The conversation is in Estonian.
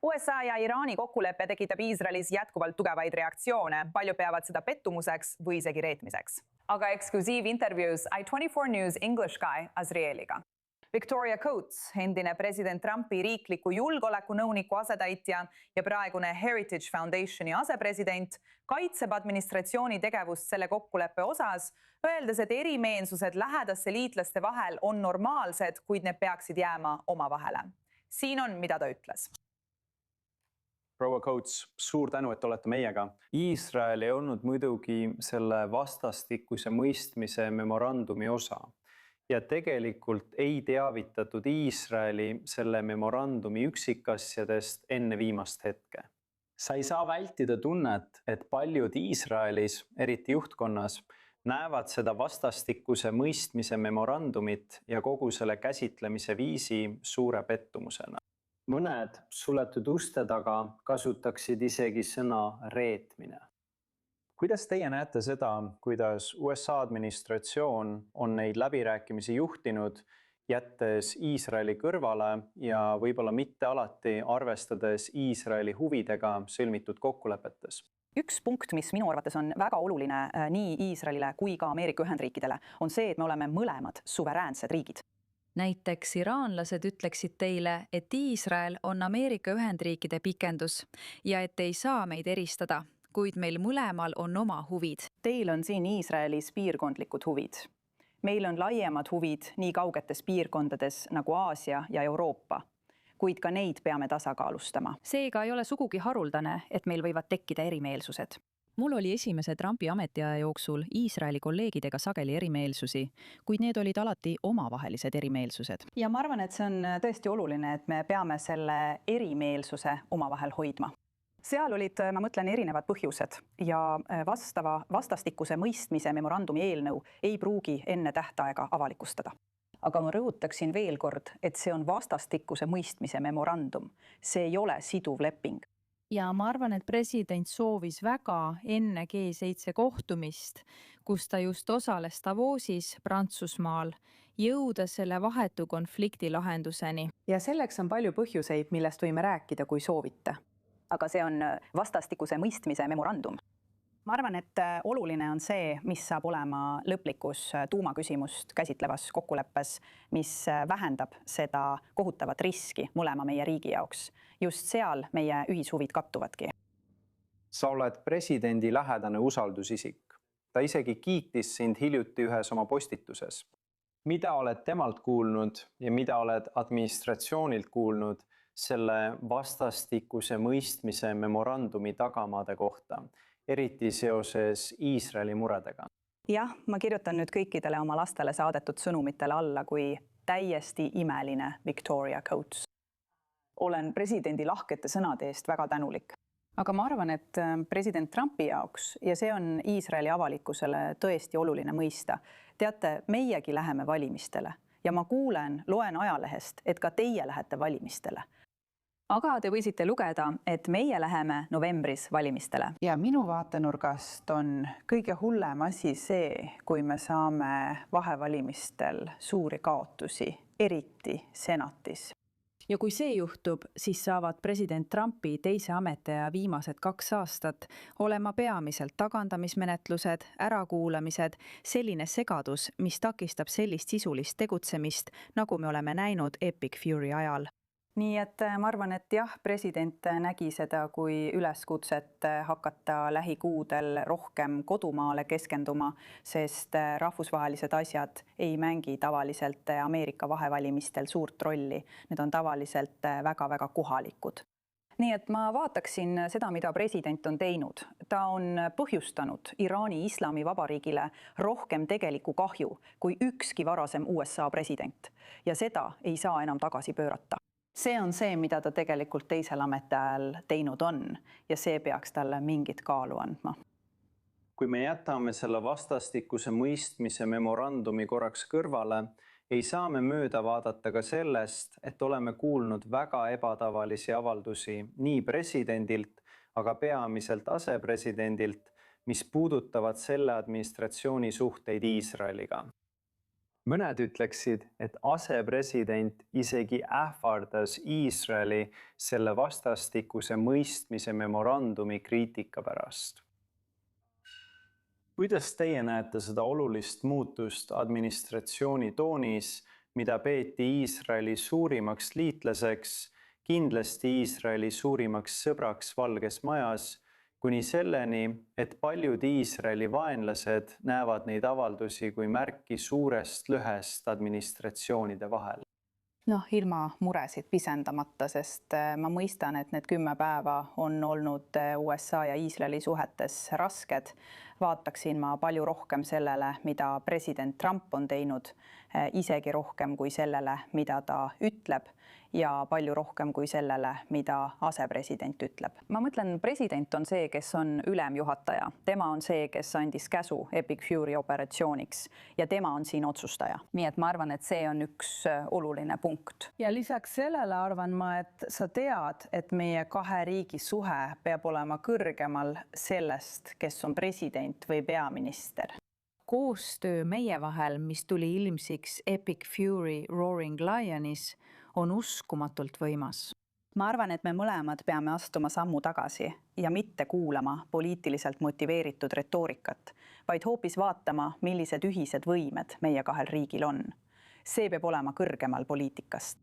USA ja Iraani kokkulepe tekitab Iisraelis jätkuvalt tugevaid reaktsioone, palju peavad seda pettumuseks või isegi reetmiseks. Aga eksklusiivintervjuus i24 News English Guy Azrieliga. Victoria Coates, endine president Trumpi riikliku julgeolekunõuniku asetäitja ja praegune Heritage Foundationi asepresident, kaitseb administratsiooni tegevust selle kokkuleppe osas, öeldes, et erimeelsused lähedaste liitlaste vahel on normaalsed, kuid need peaksid jääma omavahele. Siin on, mida ta ütles. Proua Coates, suur tänu, et olete meiega. Iisrael ei olnud muidugi selle vastastikuse mõistmise memorandumi osa ja tegelikult ei teavitatud Iisraeli selle memorandumi üksikasjadest enne viimast hetke. Sa ei saa vältida tunnet, et paljud Iisraelis, eriti juhtkonnas, näevad seda vastastikuse mõistmise memorandumit ja kogu selle käsitlemise viisi suure pettumusena. Mõned suletud uste taga kasutaksid isegi sõna reetmine. Kuidas teie näete seda, kuidas USA administratsioon on neid läbirääkimisi juhtinud, jättes Iisraeli kõrvale ja võib-olla mitte alati arvestades Iisraeli huvidega sõlmitud kokkulepetes? Üks punkt, mis minu arvates on väga oluline nii Iisraelile kui ka Ameerika Ühendriikidele, on see, et me oleme mõlemad suveräänsed riigid. Näiteks iraanlased ütleksid teile, et Iisrael on Ameerika Ühendriikide pikendus ja et ei saa meid eristada, kuid meil mõlemal on oma huvid. Teil on siin Iisraelis piirkondlikud huvid. Meil on laiemad huvid nii kaugetes piirkondades nagu Aasia ja Euroopa, kuid ka neid peame tasakaalustama. Seega ei ole sugugi haruldane, et meil võivad tekkida erimeelsused. Mul oli esimese Trumpi ametiaja jooksul Iisraeli kolleegidega sageli erimeelsusi, kuid need olid alati omavahelised erimeelsused. Ja ma arvan, et see on tõesti oluline, et me peame selle erimeelsuse omavahel hoidma. Seal olid, ma mõtlen, erinevad põhjused ja vastastikuse mõistmise memorandumi eelnõu ei pruugi enne tähtaega avalikustada. Aga ma rõhutaksin veel kord, et see on vastastikuse mõistmise memorandum. See ei ole siduv leping. Ja ma arvan, et president soovis väga enne G7 kohtumist, kus ta just osales Davosis Prantsusmaal, jõuda selle vahetu konflikti lahenduseni. Ja selleks on palju põhjuseid, millest võime rääkida, kui soovite. Aga see on vastastikuse mõistmise memorandum. Ma arvan, et oluline on see, mis saab olema lõplikus tuumaküsimust käsitlevas kokkuleppes, mis vähendab seda kohutavat riski mõlema meie riigi jaoks. Just seal meie ühishuvid kattuvadki. Sa oled presidendi lähedane usaldusisik. Ta isegi kiitis sind hiljuti ühes oma postituses. Mida oled temalt kuulnud ja mida oled administratsioonilt kuulnud selle vastastikuse mõistmise memorandumi tagamaade kohta, eriti seoses Iisraeli muredega? Jah, ma kirjutan nüüd kõikidele oma lastele saadetud sõnumitele alla kui täiesti imeline Victoria Coates. Olen presidendi lahkete sõnade eest väga tänulik. Aga ma arvan, et president Trumpi jaoks, ja see on Iisraeli avalikkusele tõesti oluline mõista, teate, meiegi läheme valimistele ja ma loen ajalehest, et ka teie lähete valimistele. Aga te võisite lugeda, et meie läheme novembris valimistele. Ja minu vaatenurgast on kõige hullem asi see, kui me saame vahevalimistel suuri kaotusi, eriti senatis. Ja kui see juhtub, siis saavad president Trumpi teise ametiaja viimased 2 aastat olema peamiselt tagandamismenetlused, ärakuulamised, selline segadus, mis takistab sellist sisulist tegutsemist, nagu me oleme näinud Epic Fury ajal. Nii et ma arvan, et jah, president nägi seda kui üleskutset hakata lähikuudel rohkem kodumaale keskenduma, sest rahvusvahelised asjad ei mängi tavaliselt Ameerika vahevalimistel suurt rolli. Need on tavaliselt väga-väga kohalikud. Nii et ma vaataksin seda, mida president on teinud. Ta on põhjustanud Iraani Islamivabariigile rohkem tegeliku kahju kui ükski varasem USA president. Ja seda ei saa enam tagasi pöörata. See on see, mida ta tegelikult teisel ametiajal teinud on ja see peaks talle mingit kaalu andma. Kui me jätame selle vastastikuse mõistmise memorandumi korraks kõrvale, ei saa me mööda vaadata ka sellest, et oleme kuulnud väga ebatavalisi avaldusi nii presidendilt, aga peamiselt asepresidendilt, mis puudutavad selle administratsiooni suhteid Iisraeliga. mõned ütleksid, et asepresident isegi ähvardas Iisraeli selle vastastikuse mõistmise memorandumi kriitika pärast. Kuidas teie näete seda olulist muutust administratsiooni toonis, mida peeti Iisraeli suurimaks liitlaseks, kindlasti Iisraeli suurimaks sõbraks Valges Majas, kuni selleni, et paljud Iisraeli vaenlased näevad neid avaldusi kui märki suurest lõhest administratsioonide vahel? Ilma muresid pisendamata, sest ma mõistan, et need 10 päeva on olnud USA ja Iisraeli suhetes rasked. Vaataksin ma palju rohkem sellele, mida president Trump on teinud, isegi rohkem kui sellele, mida ta ütleb ja palju rohkem kui sellele, mida asepresident ütleb. Ma mõtlen, president on see, kes on ülemjuhataja. Tema on see, kes andis käsu Epic Fury operatsiooniks ja tema on siin otsustaja. Nii et ma arvan, et see on üks oluline punkt. Ja lisaks sellele arvan ma, et sa tead, et meie 2 riigi suhe peab olema kõrgemal sellest, kes on president või peaminister. Koostöö meie vahel, mis tuli ilmsiks Epic Fury Roaring Lionis, on uskumatult võimas. Ma arvan, et me mõlemad peame astuma sammu tagasi ja mitte kuulama poliitiliselt motiveeritud retoorikat, vaid hoopis vaatama, millised ühised võimed meie 2 riigil on. See peab olema kõrgemal poliitikast.